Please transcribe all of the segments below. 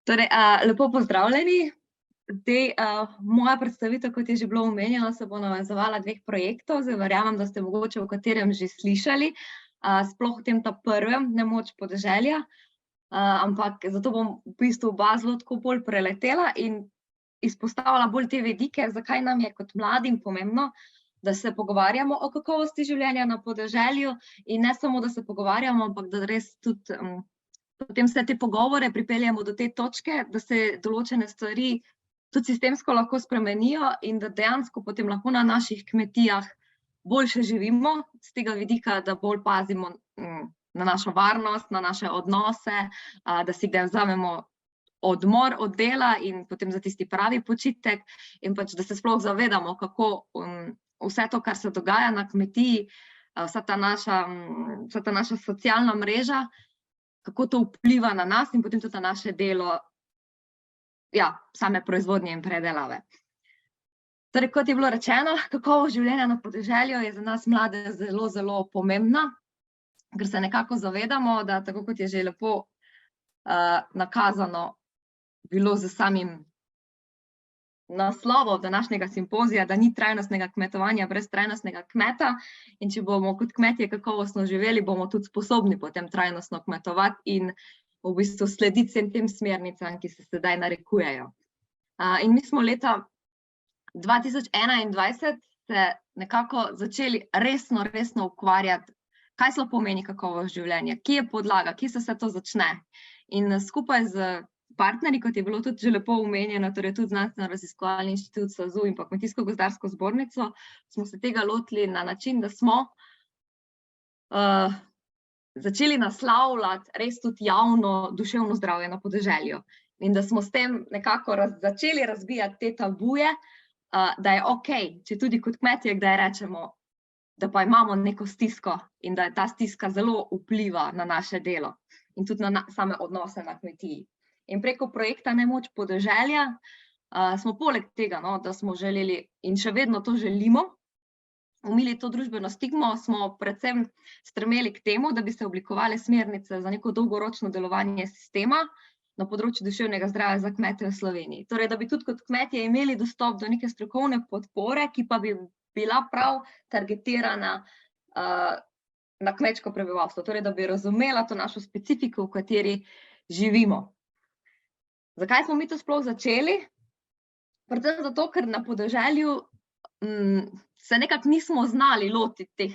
Torej, lepo pozdravljeni. Zdaj, moja predstavitev, kot je že bilo omenjeno, se bo navezovala dveh projektov. Zdaj verjamem, da ste mogoče v katerem že slišali, sploh v tem prvem, Nemoč podeželja. Ampak zato bom v bistvu oba zelo tako bolj preletela in izpostavila bolj te vidike, zakaj nam je kot mladim pomembno, da se pogovarjamo o kakovosti življenja na podeželju in ne samo, da se pogovarjamo, ampak da res tudi potem vse te pogovore pripeljemo do te točke, da se določene stvari tudi sistemsko lahko spremenijo in da dejansko potem lahko na naših kmetijah boljše živimo, z tega vidika, da bolj pazimo na našo varnost, na naše odnose, da si kdaj vzamemo odmor od dela in potem za tisti pravi počitek in pač, da se sploh zavedamo, kako vse to, kar se dogaja na kmetiji, vsa ta naša socialna mreža, kako to vpliva na nas in potem tudi na naše delo, same proizvodnje in predelave. Torej, kot je bilo rečeno, kakovost življenja na podeželju je za nas mlade zelo, zelo pomembna, ker se nekako zavedamo, da tako kot je že lepo nakazano bilo z samim naslovom današnjega simpozija, da ni trajnostnega kmetovanja brez trajnostnega kmeta in če bomo kot kmetje kakovostno živeli, bomo tudi sposobni potem trajnostno kmetovati in v bistvu slediti vsem tem smernicam, ki se sedaj narekujejo. In mi smo leta 2021 se nekako začeli resno ukvarjati, kaj sploh pomeni kakovost življenja, kje je podlaga, kje se vse to začne. In skupaj z partnerji, kot je bilo tudi že lepo omenjeno, torej tudi Znanstveno-raziskovalni inštitut SAZU in pa Kmetijsko-gozdarsko zbornico, smo se tega lotili na način, da smo začeli naslavljati res tudi javno duševno zdravje na podeželju. In da smo s tem nekako začeli razbijati te tabuje, da je okej, če tudi kot kmetje kdaj rečemo, da pa imamo neko stisko in da ta stiska zelo vpliva na naše delo in tudi na same odnose na kmetiji. In preko projekta Nemoč podeželja smo poleg tega, da smo želeli in še vedno to želimo, omiliti to družbeno stigmo, smo predvsem stremeli k temu, da bi se oblikovale smernice za neko dolgoročno delovanje sistema na področju duševnega zdravja za kmete v Sloveniji. Torej, da bi tudi kot kmetje imeli dostop do neke strokovne podpore, ki pa bi bila prav targetirana na kmečko prebivalstvo, torej, da bi razumela to našo specifiko, v kateri živimo. Zakaj smo mi to sploh začeli? Predvsem zato, ker na podeželju se nekako nismo znali lotiti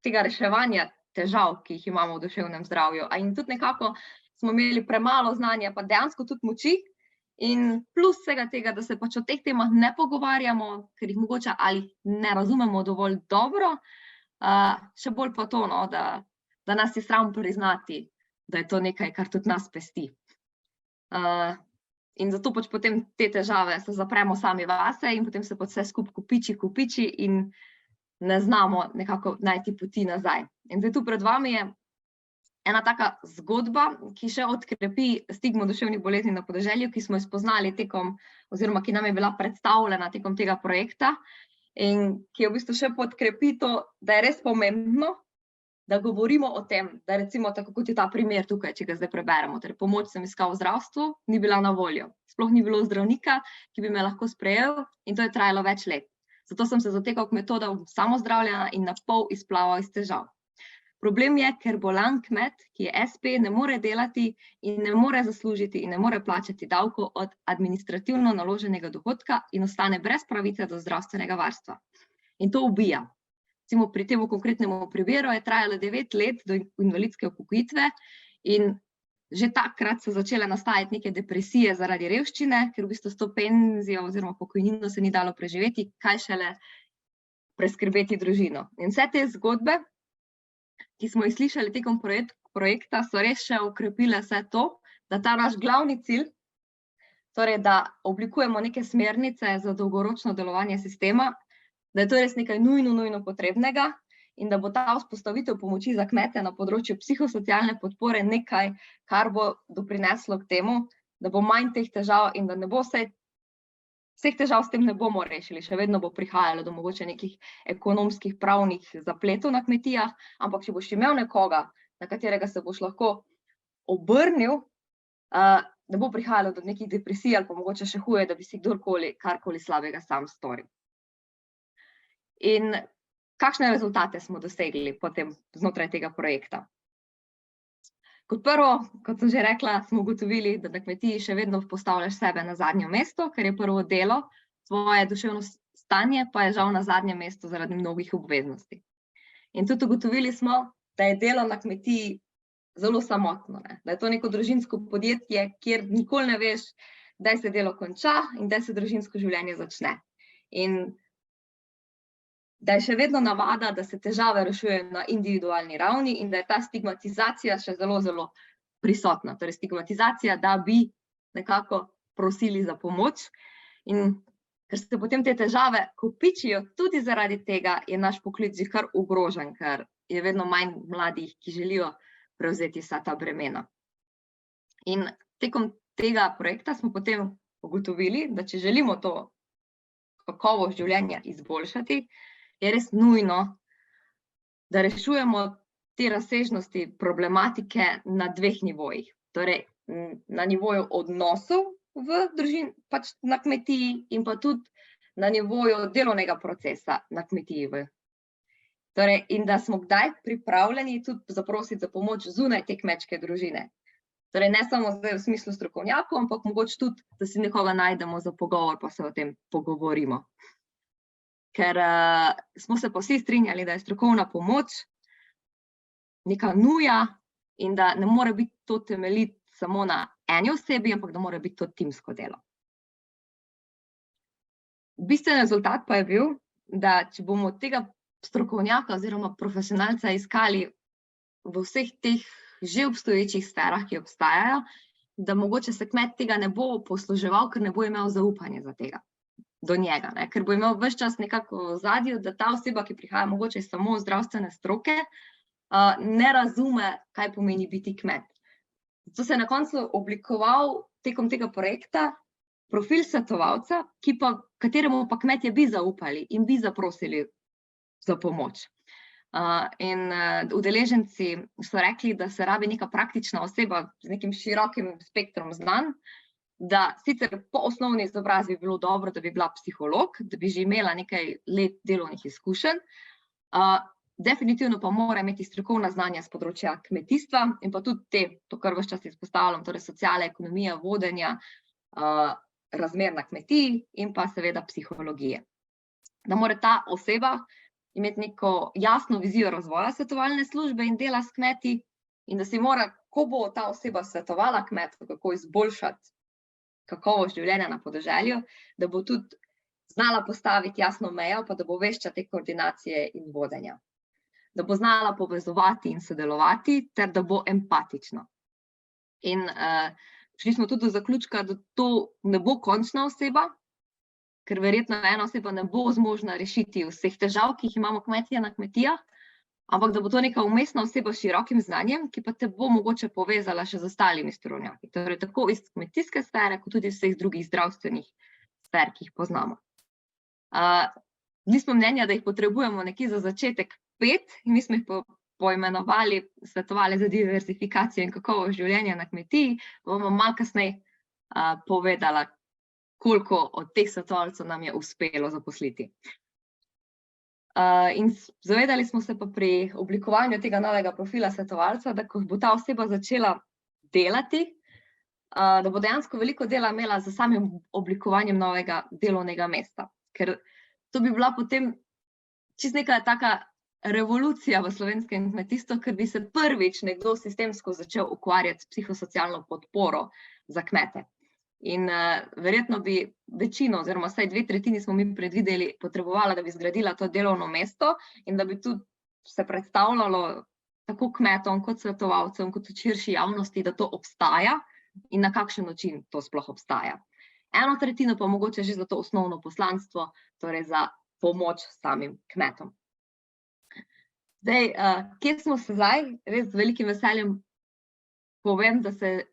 tega reševanja težav, ki jih imamo v duševnem zdravju. In tudi nekako smo imeli premalo znanja, pa dejansko tudi moči. In plus vsega tega, da se pač o teh temah ne pogovarjamo, ker jih mogoče ali ne razumemo dovolj dobro, še bolj pa to, da nas je sram priznati, da je to nekaj, kar tudi nas pesti. In zato pač potem te težave se zapremo sami vase in potem se pa vse skupaj kopiči in ne znamo nekako najti poti nazaj. In zdaj tu pred vami je ena taka zgodba, ki še odkrepi stigmo duševnih bolezni na podeželju, ki smo jo spoznali oziroma ki nam je bila predstavljena tekom tega projekta in ki v bistvu še podkrepi to, da je res pomembno, da govorimo o tem, da recimo tako kot je ta primer tukaj, če ga zdaj preberemo, torej pomoč sem iskal v zdravstvu, ni bila na voljo. Sploh ni bilo zdravnika, ki bi me lahko sprejel in to je trajalo več let. Zato sem se zatekal k metodam samozdravljenja in na pol izplaval iz težav. Problem je, ker bolan kmet, ki je SP, ne more delati in ne more zaslužiti in ne more plačati davkov od administrativno naloženega dohodka in ostane brez pravice do zdravstvenega varstva. In to ubija. Recimo pri tem konkretnemu primeru je trajalo 9 let do invalidske upokojitve in že takrat so začele nastajati neke depresije zaradi revščine, ker v bistvu s to penzijo oziroma pokojnino se ni dalo preživeti, kaj šele preskrbeti družino. In vse te zgodbe, ki smo jih slišali tekom projekta, so res še okrepile vse to, da ta naš glavni cilj, torej da oblikujemo neke smernice za dolgoročno delovanje sistema, da je to res nekaj nujno potrebnega in da bo ta vzpostavitev pomoči za kmete na področju psihosocialne podpore nekaj, kar bo doprineslo k temu, da bo manj teh težav in da ne bo vseh težav s tem ne bomo rešili. Še vedno bo prihajalo do mogoče nekih ekonomskih, pravnih zapletov na kmetijah, ampak če boš imel nekoga, na katerega se boš lahko obrnil, ne bo prihajalo do nekih depresij ali pa mogoče še huje, da bi si kdorkoli karkoli slabega sam storil. In kakšne rezultate smo dosegli potem znotraj tega projekta? Kot prvo, kot sem že rekla, smo ugotovili, da na kmetiji še vedno postavljaš sebe na zadnje mesto, ker je prvo delo, tvoje duševno stanje pa je žal na zadnjem mestu zaradi mnogih obveznosti. In tudi ugotovili smo, da je delo na kmetiji zelo samotno, da je to neko družinsko podjetje, kjer nikoli ne veš, kdaj se delo konča in kdaj se družinsko življenje začne. In da je še vedno navada, da se težave rešujejo na individualni ravni in da je ta stigmatizacija še zelo, zelo prisotna. Torej stigmatizacija, da bi nekako prosili za pomoč. In ker se potem te težave kopičijo, tudi zaradi tega je naš poklic že kar ogrožen, ker je vedno manj mladih, ki želijo prevzeti vsa ta bremena. In tekom tega projekta smo potem ugotovili, da če želimo to kakovost življenja izboljšati, je res nujno, da rešujemo te razsežnosti problematike na dveh nivojih. Torej, na nivoju odnosov v družini, pač na kmetiji in pa tudi na nivoju delovnega procesa na kmetiji. Torej, in da smo kdaj pripravljeni tudi zaprositi za pomoč zunaj te kmečke družine. Torej, ne samo zdaj v smislu strokovnjakov, ampak mogoče tudi, da si nekoga najdemo za pogovor, pa se o tem pogovorimo. Ker smo se pa vsi strinjali, da je strokovna pomoč neka nuja in da ne more biti to temeljiti samo na eni osebi, ampak da mora biti to timsko delo. Bistven rezultat pa je bil, da če bomo tega strokovnjaka oziroma profesionalca iskali v vseh teh že obstoječih sferah, ki obstajajo, da mogoče se kmet tega ne bo posluževal, ker ne bo imel zaupanja do njega, ker bo imel ves čas nekako v ozadju, da ta oseba, ki prihaja mogoče samo iz zdravstvene stroke, ne razume, kaj pomeni biti kmet. Zato se je na koncu oblikoval tekom tega projekta profil svetovalca, kateremu pa kmetje bi zaupali in bi zaprosili za pomoč. In udeleženci so rekli, da se rabi neka praktična oseba z nekim širokim spektrom znanj, da sicer po osnovni izobrazbi bi bilo dobro, da bi bila psiholog, da bi že imela nekaj let delovnih izkušenj, definitivno pa mora imeti strokovna znanja z področja kmetijstva in pa tudi to, kar ves čas izpostavljam, torej sociale, ekonomija, vodenja, razmer na kmetiji in pa seveda psihologije. Da mora ta oseba imeti neko jasno vizijo razvoja svetovalne službe in dela s kmeti in da si mora, ko bo ta oseba svetovala kmetu, kako izboljšati kakovost življenja na podeželju, da bo tudi znala postaviti jasno mejo, pa da bo vešča te koordinacije in vodenja. Da bo znala povezovati in sodelovati, ter da bo empatična. In prišli smo tudi do zaključka, da to ne bo končna oseba, ker verjetno ena oseba ne bo zmožna rešiti vseh težav, ki jih imamo kmetje na kmetijah, ampak da bo to neka umestna oseba s širokim znanjem, ki pa te bo mogoče povezala še z ostalimi strokovnjaki. Torej tako iz kmetijske sfere, kot tudi iz vseh drugih zdravstvenih sfer, ki jih poznamo. Nismo mnenja, da jih potrebujemo nekje za začetek 5, in mi smo jih poimenovali svetovalec za diverzifikacijo in kakovost življenja na kmetiji, bomo malo kasneje povedala, koliko od teh svetovalcev nam je uspelo zaposliti. In zavedali smo se pa pri oblikovanju tega novega profila svetovalca, da ko bo ta oseba začela delati, da bo dejansko veliko dela imela za samim oblikovanjem novega delovnega mesta. Ker to bi bila potem čisto neka taka revolucija v slovenskem kmetijstvu, ker bi se prvič nekdo sistemsko začel ukvarjati s psihosocialno podporo za kmete. In verjetno bi večino, oziroma vsaj 2/3 smo mi predvideli, potrebovala, da bi zgradila to delovno mesto in da bi tudi se predstavljalo tako kmetom, kot svetovalcem, kot širši javnosti, da to obstaja in na kakšen način to sploh obstaja. 1/3 pa mogoče že za to osnovno poslanstvo, torej za pomoč samim kmetom. Zdaj, kje smo se zdaj? Res z velikim veseljem povem, da se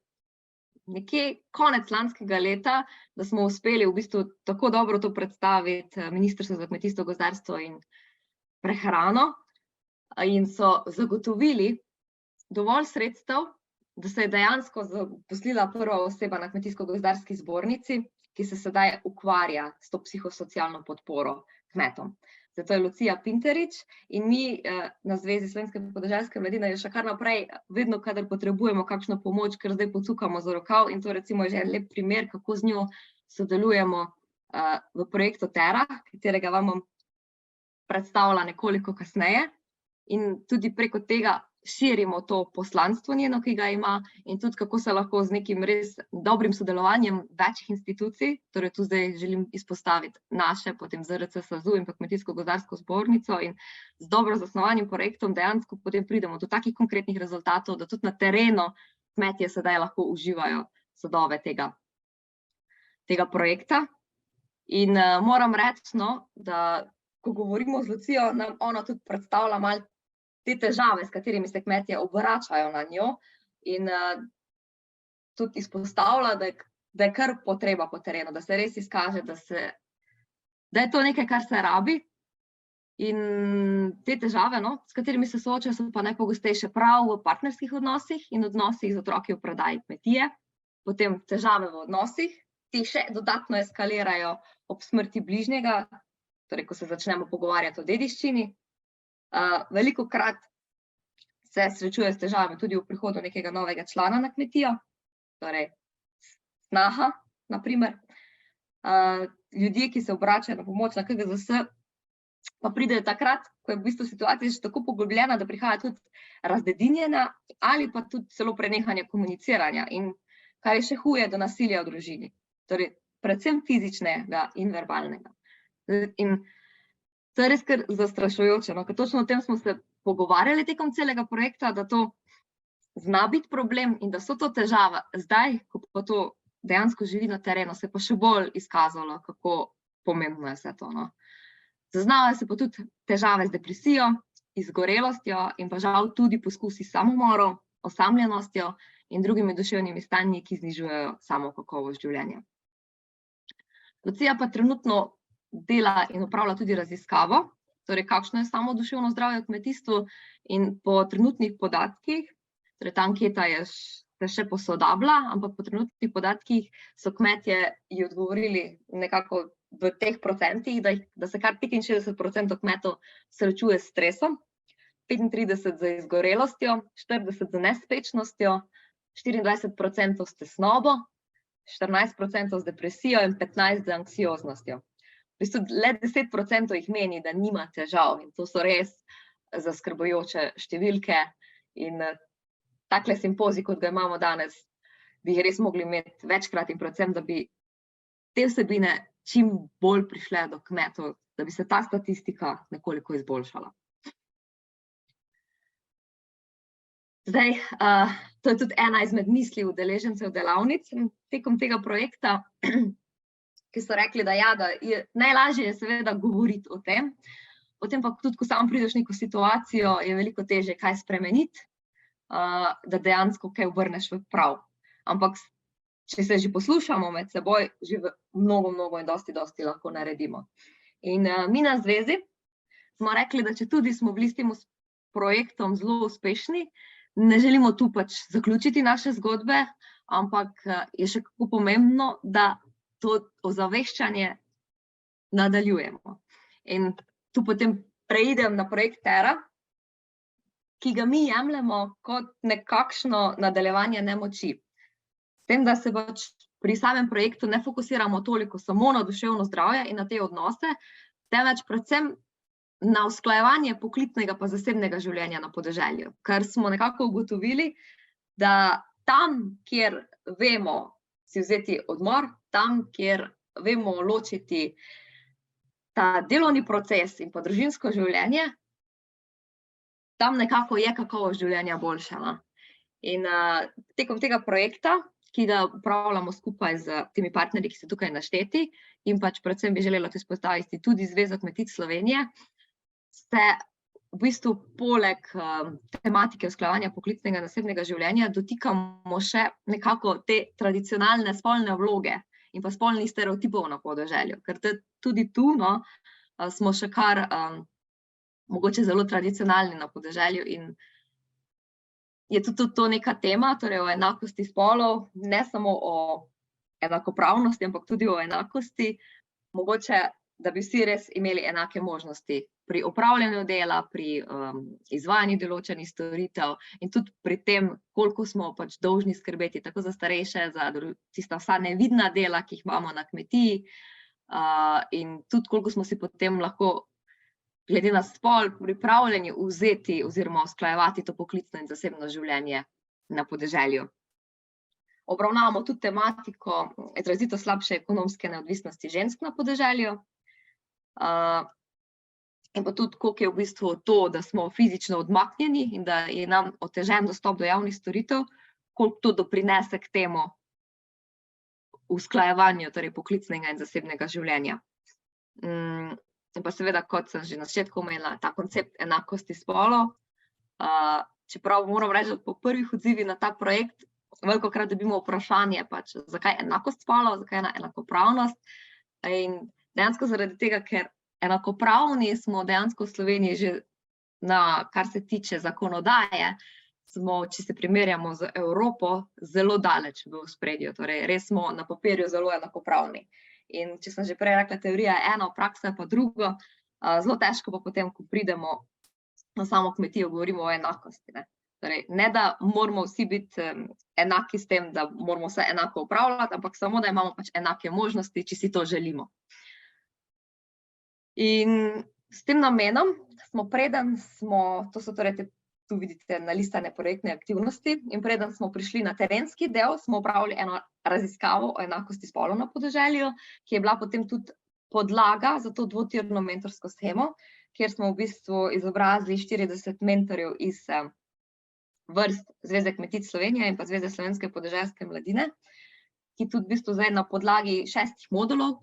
nekje konec lanskega leta, da smo uspeli v bistvu tako dobro to predstaviti Ministrstvu za kmetijstvo, gozdarstvo in prehrano in so zagotovili dovolj sredstev da se je dejansko zaposlila prva oseba na Kmetijsko-gozdarski zbornici, ki se sedaj ukvarja s to psihosocialno podporo kmetom. Zato je Lucija Pinterič in mi na Zvezi Slovenske podeželske mladine je še kar naprej, vedno, kadar potrebujemo kakšno pomoč, ker zdaj pocukamo za rokav in to recimo že en lep primer, kako z njo sodelujemo v projektu Terra, katerega vam bom predstavila nekoliko kasneje in tudi preko tega širimo to poslanstvo njeno, ki ga ima in tudi kako se lahko z nekim res dobrim sodelovanjem večjih institucij, torej tu zdaj želim izpostaviti naše, potem ZRC SAZU in pa Kmetijsko-gozdarsko zbornico in z dobro zasnovanim projektom dejansko potem pridemo do takih konkretnih rezultatov, da tudi na terenu kmetje sedaj lahko uživajo sadove tega projekta. In moram reči, da ko govorimo z Lucijo, nam ona tudi predstavlja malo te težave, s katerimi se kmetje obračajo na njo in tudi izpostavlja, da je kar potreba po terenu, da se res izkaže, da je to nekaj, kar se rabi. In te težave, s katerimi se soočajo, so pa najpogostejše prav v partnerskih odnosih in odnosih z otroki v prodaji kmetije, potem težave v odnosih, ti še dodatno eskalirajo ob smrti bližnjega, torej ko se začnemo pogovarjati o dediščini. Velikokrat se srečuje s težavami tudi v prihodu nekega novega člana na kmetijo, torej snaha, na primer. Ljudje, ki se obračajo na pomoč na KGZS, pa pridejo takrat, ko je v bistvu situacija že tako poglobljena, da prihaja tudi razdedinjenja ali pa tudi celo prenehanje komuniciranja in kar je še huje, do nasilja v družini, torej predvsem fizičnega in verbalnega. In to je res kar zastrašujoče, ker točno o tem smo se pogovarjali tekom celega projekta, da to zna biti problem in da so to težave. Zdaj, ko pa to dejansko živi na terenu, se pa še bolj izkazalo, kako pomembno je vse to. Zaznavajo se pa tudi težave z depresijo, izgorelostjo in pa žal tudi poskusi samomorov, osamljenostjo in drugimi duševnimi stanji, ki znižujejo samo kakovost življenja. Lucija pa trenutno dela in opravlja tudi raziskavo, torej kakšno je samo duševno zdravje v kmetijstvu in po trenutnih podatkih, torej ta anketa se še posodablja, ampak po trenutnih podatkih so kmetje ji odgovorili nekako v teh procentih, da se kar 65% kmetov srečuje s stresom, 35% z izgorelostjo, 40% z nespečnostjo, 24% s tesnobo, 14% z depresijo in 15% z anksioznostjo. V bistvu le 10% jih meni, da nima težav in to so res zaskrbljujoče številke in takle simpozij, kot ga imamo danes, bi jih res mogli imeti večkrat in predvsem, da bi te vsebine čim bolj prišle do kmetov, da bi se ta statistika nekoliko izboljšala. Zdaj, to je tudi ena izmed misli udeležencev delavnic tekom tega projekta, ki so rekli, da je najlažje seveda govoriti o tem, potem pa tudi, ko sam prideš v neko situacijo, je veliko težje kaj spremeniti, da dejansko kaj obrneš v prav. Ampak, če se že poslušamo med seboj, že mnogo in dosti lahko naredimo. In mi na zvezi smo rekli, da če tudi smo bili s tem projektom zelo uspešni, ne želimo tu pač zaključiti naše zgodbe, ampak je še kako pomembno, da to ozaveščanje nadaljujemo. In tu potem preidem na projekt Terra, ki ga mi jemljemo kot nekakšno nadaljevanje nemoči. S tem, da se pač pri samem projektu ne fokusiramo toliko samo na duševno zdravje in na te odnose, temveč predvsem na usklajevanje poklicnega pa zasebnega življenja na podeželju, ker smo nekako ugotovili, da tam, kjer vemo si vzeti odmor, tam, kjer vemo ločiti ta delovni proces in pa družinsko življenje, tam nekako je kakovost življenja boljša. In tekom tega projekta, ki ga upravljamo skupaj z temi partnerji, ki so tukaj našteti, in pač predvsem bi želela to izpostaviti tudi Zvezo kmetic Slovenije, se v bistvu poleg tematike usklajevanja poklicnega in zasebnega življenja dotikamo še nekako te tradicionalne spolne vloge in pa spolnih stereotipov na podeželju, ker tudi tu smo še kar mogoče zelo tradicionalni na podeželju in je tudi to neka tema, torej o enakosti spolov, ne samo o enakopravnosti, ampak tudi o enakosti, mogoče, da bi vsi res imeli enake možnosti pri opravljanju dela, pri izvajanju določenih storitev in tudi pri tem, koliko smo pač dolžni skrbeti tako za starejše, za tista vsa nevidna dela, ki jih imamo na kmetiji, in tudi koliko smo si potem lahko glede na spol pripravljeni vzeti oziroma usklajevati to poklicno in zasebno življenje na podeželju. Obravnavamo tudi tematiko izrazito slabše ekonomske neodvisnosti žensk na podeželju, in pa tudi, koliko je v bistvu to, da smo fizično odmaknjeni in da je nam otežen dostop do javnih storitev, koliko to doprinese k temu usklajevanju, torej poklicnega in zasebnega življenja. In pa seveda, kot sem že na začetku omenila, ta koncept enakosti spolov, čeprav moram reči, da po prvih odzivih na ta projekt velikokrat dobimo vprašanje, pač, zakaj enakost spolov, zakaj enakopravnost, in dejansko zaradi tega, ker enakopravni smo dejansko v Sloveniji že kar se tiče zakonodaje, smo, če se primerjamo z Evropo, zelo daleč v ospredju, torej res smo na papirju zelo enakopravni. In če sem že prej rekla, teorija je eno, praksa je pa drugo, zelo težko pa potem, ko pridemo na samo kmetijo, govorimo o enakosti, ne. Torej, ne da moramo vsi biti enaki s tem, da moramo vse enako upravljati, ampak samo, da imamo pač enake možnosti, če si to želimo. In s tem namenom smo, to so torej tu vidite nalistane projektne aktivnosti, in preden smo prišli na terenski del, smo opravili eno raziskavo o enakosti spolov na podeželju, ki je bila potem tudi podlaga za to dvotirno mentorsko shemo, kjer smo v bistvu izobrazili 40 mentorjev iz vrst Zveze kmetic Slovenije in pa Zveze slovenske podeželske mladine, ki tudi v bistvu zdaj na podlagi 6 modulov,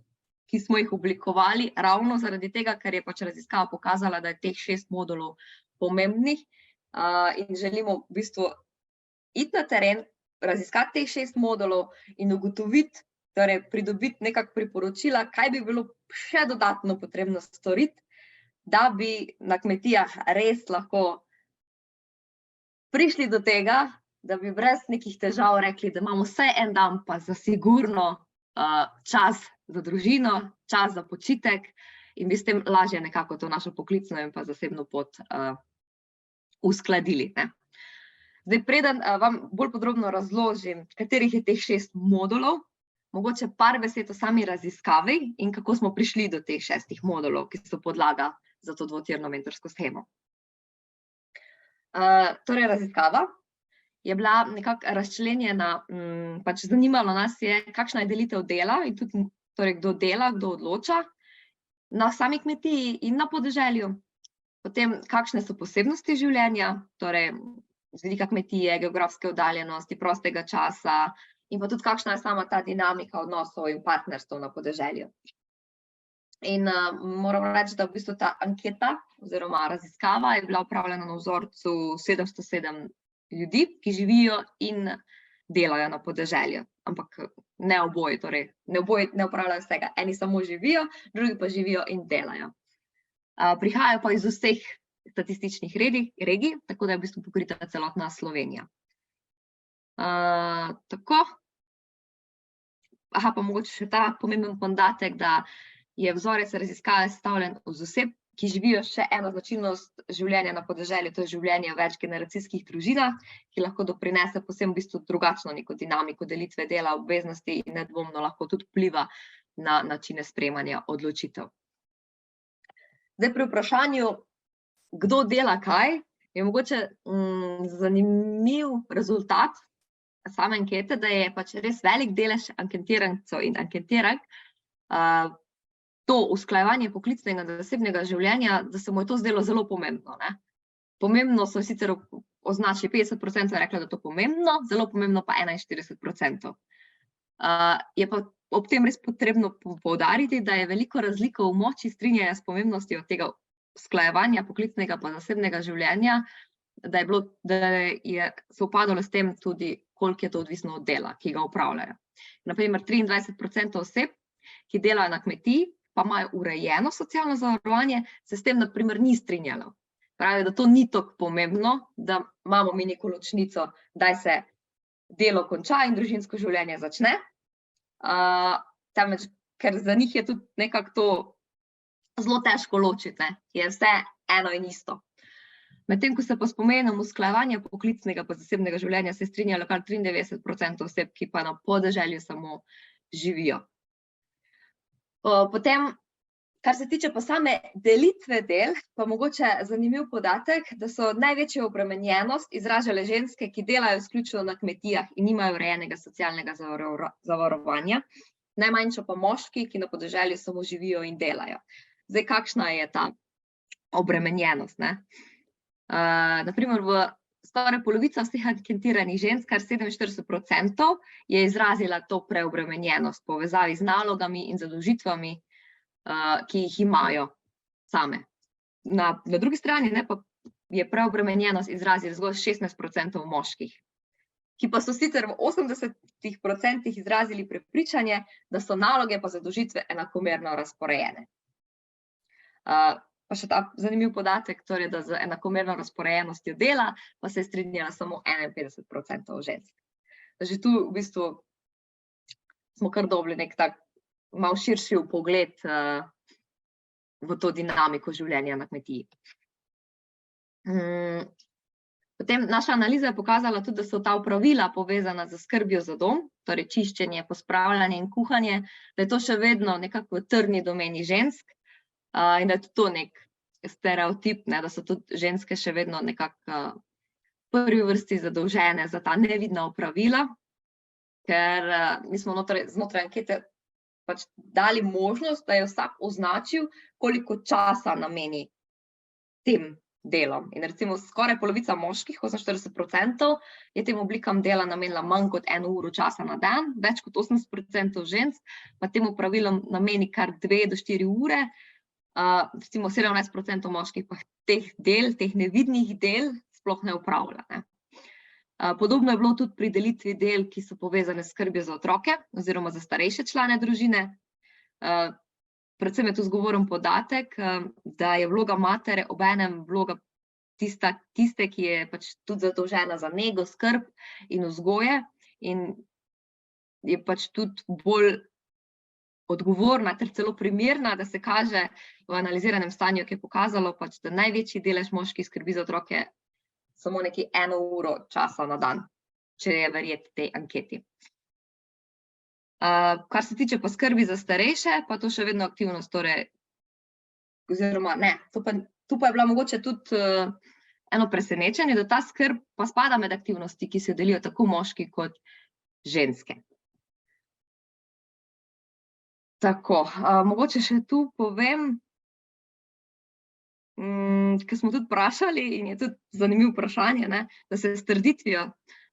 ki smo jih oblikovali ravno zaradi tega, ker je pač raziskava pokazala, da je teh 6 modulov pomembnih, in želimo v bistvu iti na teren, raziskati teh 6 modulov in ugotoviti, torej pridobiti nekako priporočila, kaj bi bilo še dodatno potrebno storiti, da bi na kmetijah res lahko prišli do tega, da bi brez nekih težav rekli, da imamo vsaj en dan pa za sigurno čas za družino, čas za počitek in bi s tem lažje nekako to našo poklicno in pa zasebno pot uskladili, ne. Zdaj, preden vam bolj podrobno razložim, katerih je teh 6 modulov, mogoče par besed o sami raziskavi in kako smo prišli do teh 6 modulov, ki so podlaga za to dvotirno mentorsko shemo. Torej, raziskava je bila nekako razčlenjena, pač zanimalo nas je, kakšna je delitev dela in tudi, torej, kdo dela, kdo odloča na sami kmetiji in na podeželju. Potem, kakšne so posebnosti življenja, torej z vidika kmetije, geografske oddaljenosti, prostega časa in pa tudi kakšna je sama ta dinamika odnosov in partnerstv na podeželju. In moram reči, da v bistvu ta anketa oziroma raziskava je bila opravljena na vzorcu 707 ljudi, ki živijo in delajo na podeželju, ampak ne oboji, torej ne opravljajo vsega, eni samo živijo, drugi pa živijo in delajo. Prihajajo pa iz vseh statističnih regij, tako da je v bistvu pokrita celotna Slovenija. Tako. Pa mogoče še ta pomemben podatek, da je vzorec raziskave sestavljen iz oseb, ki živijo še eno značilnost življenja na podeželju, to je življenje v večgeneracijskih družinah, ki lahko doprinese povsem v bistvu drugačno neko dinamiko delitve dela, obveznosti in nedvomno lahko tudi vpliva na načine sprejemanja odločitev. Zdaj, pri vprašanju, kdo dela kaj, je mogoče zanimiv rezultat same ankete, da je pač res velik delež anketirancev in anketirank to usklajevanje poklicnega in zasebnega življenja, da se mu je to zdelo zelo pomembno, ne. Pomembno so sicer označili 50% je reklo, da je to pomembno, zelo pomembno pa 41%. Je pa ob tem res potrebno poudariti, da je veliko razliko v moči strinjanja s pomembnostjo tega usklajevanja poklicnega pa zasebnega življenja, da je sovpadalo s tem tudi, koliko je to odvisno od dela, ki ga opravljajo. Na primer, 23% oseb, ki delajo na kmetiji, pa imajo urejeno socialno zavarovanje, se s tem na primer ni strinjalo. Pravijo, da to ni tako pomembno, da imamo mi neko ločnico, kdaj se delo konča in družinsko življenje začne. Temveč, ker za njih je tudi nekako to zelo težko ločiti, je vse eno in isto. Medtem ko se pa s pomenom usklajevanja poklicnega pa zasebnega življenja se je strinjalo kar 93% oseb, ki pa na podeželju samo živijo. Potem, kar se tiče pa same delitve del, pa mogoče zanimiv podatek, da so največjo obremenjenost izražale ženske, ki delajo izključno na kmetijah in nimajo urejenega socialnega zavarovanja, najmanjša pa moški, ki na podeželju samo živijo in delajo. Zdaj, kakšna je ta obremenjenost, ne? Na primer, v skoraj polovica vseh anketiranih žensk, kar 47%, je izrazila to preobremenjenost v povezavi z nalogami in zadolžitvami, ki jih imajo same. Na drugi strani pa je preobremenjenost izrazila zgolj 16% moških, ki pa so sicer v 80% izrazili prepričanje, da so naloge pa zadolžitve enakomerno razporejene. Pa še ta zanimiv podatek, torej, da z enakomerno razporejenostjo dela pa se je strinjala samo 51% žensk. Že tu v bistvu smo kar dobili nek tak malo širši vpogled v to dinamiko življenja na kmetiji. Potem naša analiza je pokazala tudi, da so ta opravila povezana z skrbjo za dom, torej čiščenje, pospravljanje in kuhanje, da je to še vedno nekako v trdni domeni žensk, in da je to nek stereotip, da so tudi ženske še vedno nekako v prvi vrsti zadolžene za ta nevidna opravila, ker mi smo znotraj ankete pač dali možnost, da je vsak označil, koliko časa nameni tem delom. In recimo skoraj polovica moških, 48%, je tem oblikam dela namenila manj kot 1 uro časa na dan, več kot 80% žensk pa tem opravilom nameni kar 2 do 4 ure, recimo 17% moških pa teh nevidnih del sploh ne opravlja. Podobno je bilo tudi pri delitvi del, ki so povezane s skrbjo za otroke oziroma za starejše člane družine. Predvsem je tu zgovoren podatek, da je vloga matere obenem vloga tiste, ki je pač tudi zadolžena za nego, skrb in vzgoje in je pač tudi bolj odgovorna ter celo primerna, da se kaže v analiziranem stanju, ki je pokazalo, pač, da največji delež moških skrbi za otroke samo nekaj 1 uro časa na dan, če je verjeti tej anketi. Kar se tiče pa skrbi za starejše, pa to še vedno aktivnost, torej, oziroma ne, tu pa je bila mogoče tudi eno presenečenje, da ta skrb pa spada med aktivnosti, ki se delijo tako moški kot ženske. Tako, mogoče še tu povem, ker smo tudi vprašali in je tudi zanimivo vprašanje, da se s trditvijo,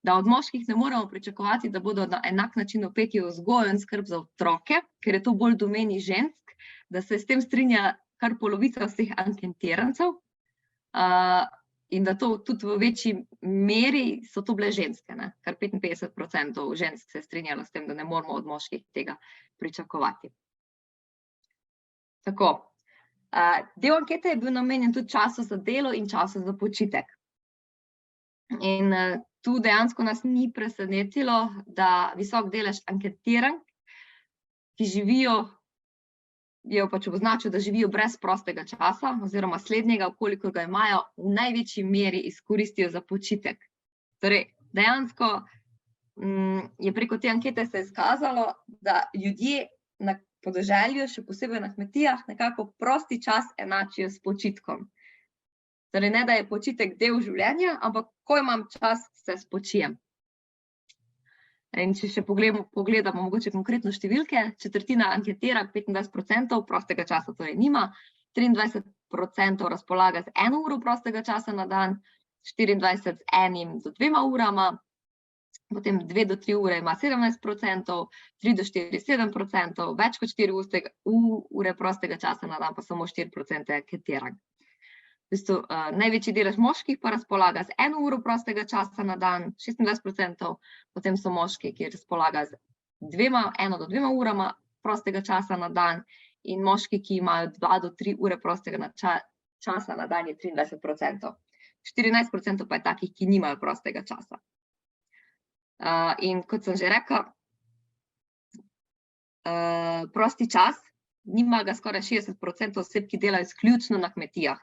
da od moških ne moremo pričakovati, da bodo na enak način vpeti v vzgojo in skrb za otroke, ker je to bolj v domeni žensk, da se s tem strinja kar polovica vseh anketirancev in da to tudi v večji meri so to bile ženske, kar 55% žensk se je strinjalo s tem, da ne moramo od moških tega pričakovati. Tako, del ankete je bil namenjen tudi času za delo in času za počitek. In tu dejansko nas ni presenetilo, da visok delež anketirank, ki živijo, je pač označil, da živijo brez prostega časa oziroma slednjega, kolikor ga imajo, v največji meri izkoristijo za počitek. Torej, dejansko je preko te ankete se izkazalo, da ljudje na podeželju, še posebej na kmetijah, nekako prosti čas enačijo s počitkom. Torej, ne da je počitek del življenja, ampak ko imam čas, se spočijem. In če še pogledamo mogoče konkretno številke, četrtina anketira, 25% prostega časa torej nima, 23% razpolaga z 1 uro prostega časa na dan, 24% z 1 do 2 urama, potem 2 do 3 ure ima 17%, 3 do 4 7%, več kot 4 ure prostega časa na dan pa samo 4% anketirank. V bistvu, največji delež moških pa razpolaga z 1 uro prostega časa na dan, 26%, potem so moški, ki razpolaga z 1 do 2 urama prostega časa na dan in moški, ki imajo 2 do 3 ure prostega časa na dan je 23%. 14% pa je takih, ki nimajo prostega časa. In kot sem že rekla, prosti čas, nima ga skoraj 60% oseb, ki delajo izključno na kmetijah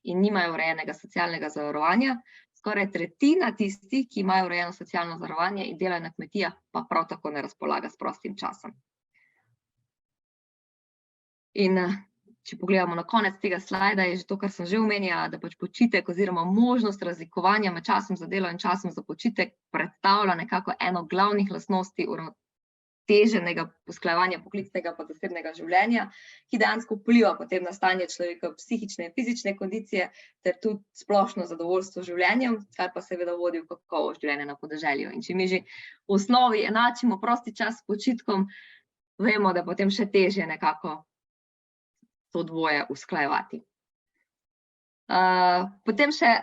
in nimajo urejenega socialnega zavarovanja. Skoraj tretjina tistih, ki imajo urejeno socialno zavarovanje in delajo na kmetijah, pa prav tako ne razpolaga s prostim časom. In če pogledamo na konec tega slajda, je že to, kar sem že omenjala, da pač počitek oziroma možnost razlikovanja med časom za delo in časom za počitek predstavlja nekako eno glavnih lastnosti uravnoteženega usklajevanja poklicnega pa zasebnega življenja, ki dejansko vpliva potem na stanje človekove psihične in fizične kondicije ter tudi splošno zadovoljstvo z življenjem, kar pa seveda vodi v kakovost življenja na podeželju. In če mi že v osnovi enačimo prosti čas s počitkom, vemo, da potem še težje nekako to dvoje usklajevati. Potem še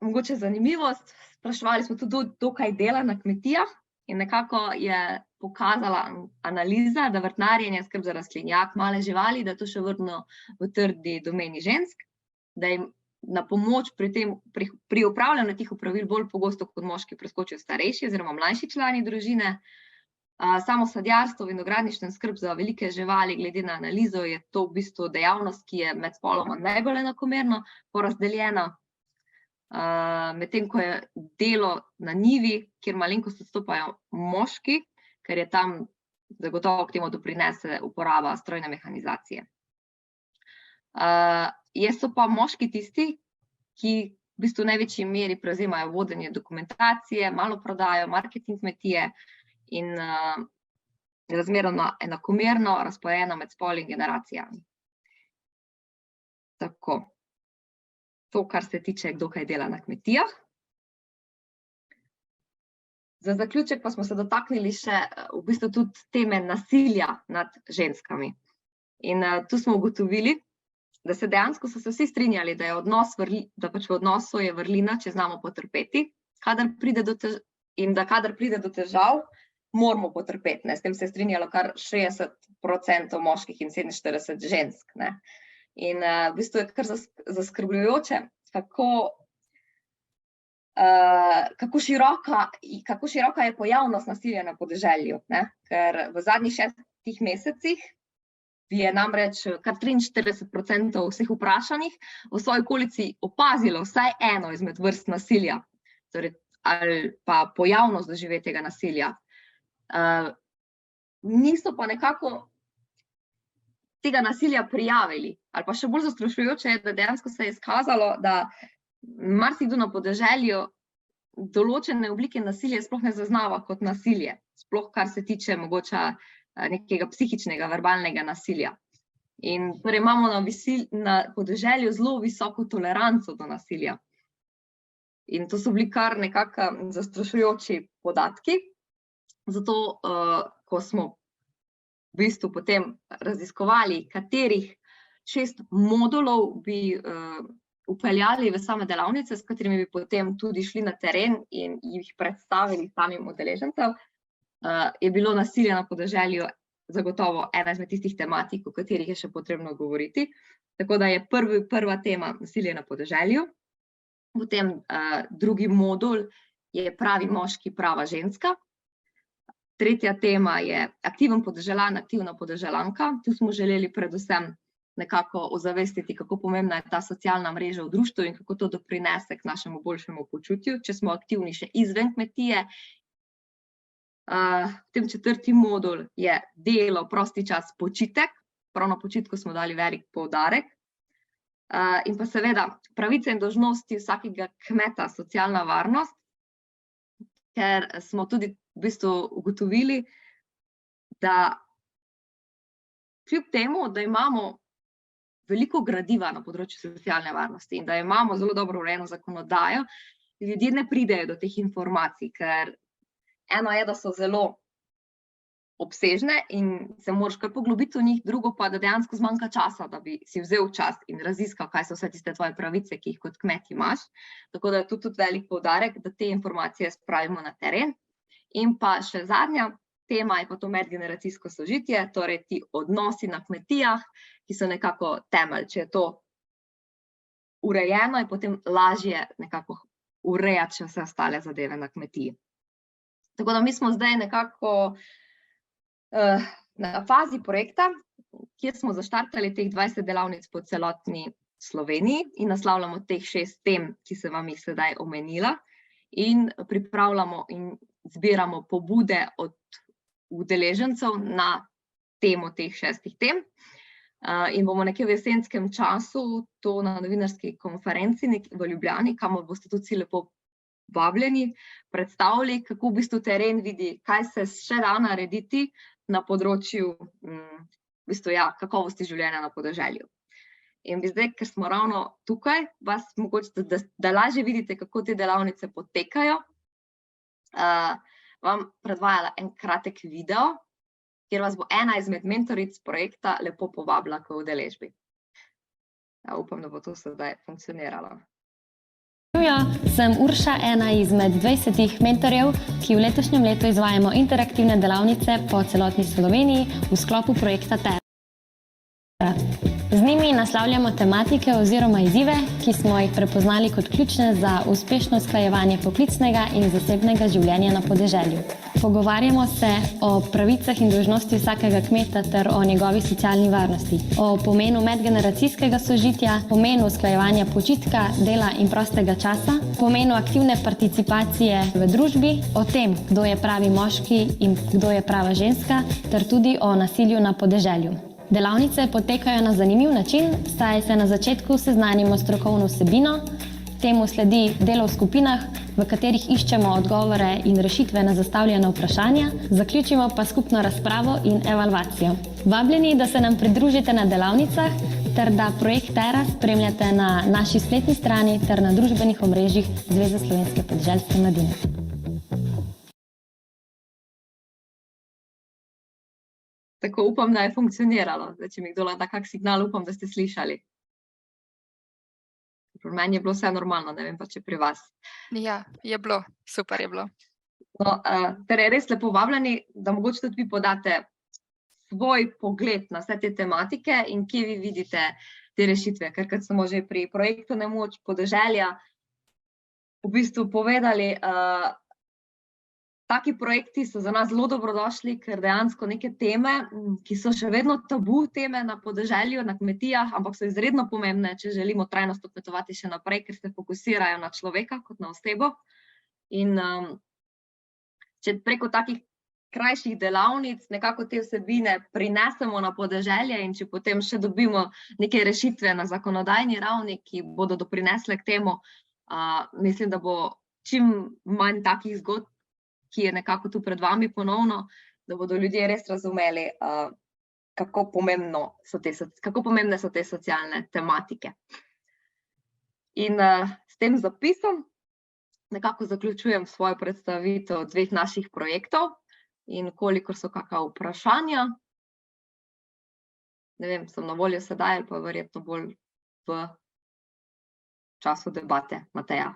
mogoče zanimivost, spraševali smo tudi, kdo kaj dela na kmetijah, in nekako je pokazala analiza, da vrtnarjenje, skrb za rastlinjak, male živali, da to še vedno v trdi domeni žensk, da jim na pomoč pri opravljanju teh opravil bolj pogosto kot moški preskočijo starejši oziroma mlajši člani družine. Samo sadjarstvo, vinogradništvo in skrb za velike živali, glede na analizo, je to v bistvu dejavnost, ki je med spoloma najbolj enakomerno porazdeljena, medtem ko je delo na njivi, kjer malenkost odstopajo moški, ker je tam zagotovo k temu doprinese uporaba strojne mehanizacije. So pa moški tisti, ki v bistvu v največji meri prevzemajo vodenje dokumentacije, maloprodajo, marketing kmetije, in razmerno enakomerno razporejeno med spoli in generacijami. Tako, to, kar se tiče, kdo kaj dela na kmetijah. Za zaključek pa smo se dotaknili še v bistvu tudi teme nasilja nad ženskami. In tu smo ugotovili, da se dejansko so se vsi strinjali, da pač v odnosu je vrlina, če znamo potrpeti, kadar pride do težav, moramo potrpeti. S tem se je strinjalo kar 60% moških in 47% žensk. In v bistvu je kar zaskrbljujoče, kako široka je pojavnost nasilja na podeželju. Ker v zadnjih 6 mesecih je namreč kar 43% vseh vprašanih v svoji okolici opazilo vsaj eno izmed vrst nasilja, torej ali pa pojavnost doživetega nasilja. Niso pa nekako tega nasilja prijavili, ali pa še bolj zastrašujoče je, da dejansko se je izkazalo, da marsikdo na podeželju določene oblike nasilja sploh ne zaznava kot nasilje, sploh kar se tiče mogoče nekega psihičnega, verbalnega nasilja. In torej imamo na podeželju zelo visoko toleranco do nasilja. In to so bili kar nekako zastrašujoči podatki. Zato, ko smo v bistvu potem raziskovali, katerih 6 modulov bi vpeljali v same delavnice, s katerimi bi potem tudi šli na teren in jih predstavili samim udeležencem, je bilo nasilje na podeželju zagotovo ena izmed tistih tematik, o katerih je še potrebno govoriti. Tako da je prva tema nasilje na podeželju. Potem drugi modul je pravi moški, prava ženska. Tretja tema je aktiven podeželan, aktivna podeželanka. Tu smo želeli predvsem nekako ozavestiti, kako pomembna je ta socialna mreža v društvu in kako to doprinese k našemu boljšemu počutju, če smo aktivni še izven kmetije. Potem 4. modul je delo, prosti čas, počitek. Prav na počitku smo dali velik poudarek. In pa seveda pravice in dolžnosti vsakega kmeta, socialna varnost, ker smo tudi v bistvu ugotovili, da kljub temu, da imamo veliko gradiva na področju socialne varnosti in da imamo zelo dobro urejeno zakonodajo, ljudje ne pridejo do teh informacij, ker eno je, da so zelo obsežne in se moraš kar poglobiti v njih, drugo pa, da dejansko zmanjka časa, da bi si vzel čas in raziskal, kaj so vse tiste tvoje pravice, ki jih kot kmet imaš. Tako da je tudi velik poudarek, da te informacije spravimo na teren. In pa še zadnja tema je pa to medgeneracijsko sožitje, torej ti odnosi na kmetijah, ki so nekako temelj. Če je to urejeno, je potem lažje nekako urejati še vse ostale zadeve na kmetiji. Tako da mi smo zdaj nekako na fazi projekta, kjer smo zaštartali teh 20 delavnic po celotni Sloveniji in naslavljamo teh 6 tem, ki sem vam jih sedaj omenila, in pripravljamo in zbiramo pobude od udeležencev na temo teh 6 tem. In bomo nekje v jesenskem času to na novinarski konferenci v Ljubljani, kamor boste tudi vsi lepo vabljeni, predstavili, kako v bistvu teren vidi, kaj se še da narediti na področju kakovosti življenja na podeželju. In bi zdaj, ker smo ravno tukaj, vas mogoče, da lažje vidite, kako te delavnice potekajo, vam predvajala en kratek video, kjer vas bo ena izmed mentoric projekta lepo povabila k udeležbi. Upam, da bo to sedaj funkcioniralo. Sem Urša, ena izmed 20 mentorjev, ki v letošnjem letu izvajamo interaktivne delavnice po celotni Sloveniji v sklopu projekta Terra. Z njimi naslavljamo tematike oziroma izzive, ki smo jih prepoznali kot ključne za uspešno usklajevanje poklicnega in zasebnega življenja na podeželju. Pogovarjamo se o pravicah in dolžnosti vsakega kmeta ter o njegovi socialni varnosti, o pomenu medgeneracijskega sožitja, pomenu usklajevanja počitka, dela in prostega časa, pomenu aktivne participacije v družbi, o tem, kdo je pravi moški in kdo je prava ženska, ter tudi o nasilju na podeželju. Delavnice potekajo na zanimiv način, saj se na začetku seznanimo s strokovno vsebino, temu sledi delo v skupinah, v katerih iščemo odgovore in rešitve na zastavljena vprašanja, zaključimo pa skupno razpravo in evalvacijo. Vabljeni, da se nam pridružite na delavnicah ter da projekt Terra spremljate na naši spletni strani ter na družbenih omrežjih Zveze slovenske podeželske mladine. Tako upam, da je funkcioniralo. Zdaj, če mi kdo da kak signal, upam, da ste slišali. Pri meni je bilo vse normalno, ne vem pa, če pri vas. Ja, je bilo, super je bilo. No, torej res lepo vabljeni, da mogoče tudi vi podate svoj pogled na vse te tematike in kje vi vidite te rešitve. Ker kot smo že pri projektu Nemoč podeželja v bistvu povedali, taki projekti so za nas zelo dobrodošli, ker dejansko neke teme, ki so še vedno tabu teme na podeželju, na kmetijah, ampak so izredno pomembne, če želimo trajnostno kmetovati še naprej, ker se fokusirajo na človeka kot na osebo. In če preko takih krajših delavnic nekako te vsebine prinesemo na podeželje in če potem še dobimo neke rešitve na zakonodajni ravni, ki bodo doprinesle k temu, mislim, da bo čim manj takih zgodb, ki je nekako tu pred vami ponovno, da bodo ljudje res razumeli, kako pomembne so te socialne tematike. In s tem zapisom nekako zaključujem svojo predstavitev 2 naših projektov in kolikor so kakšna vprašanja, ne vem, sem na voljo sedaj ali pa verjetno bolj v času debate, Mateja.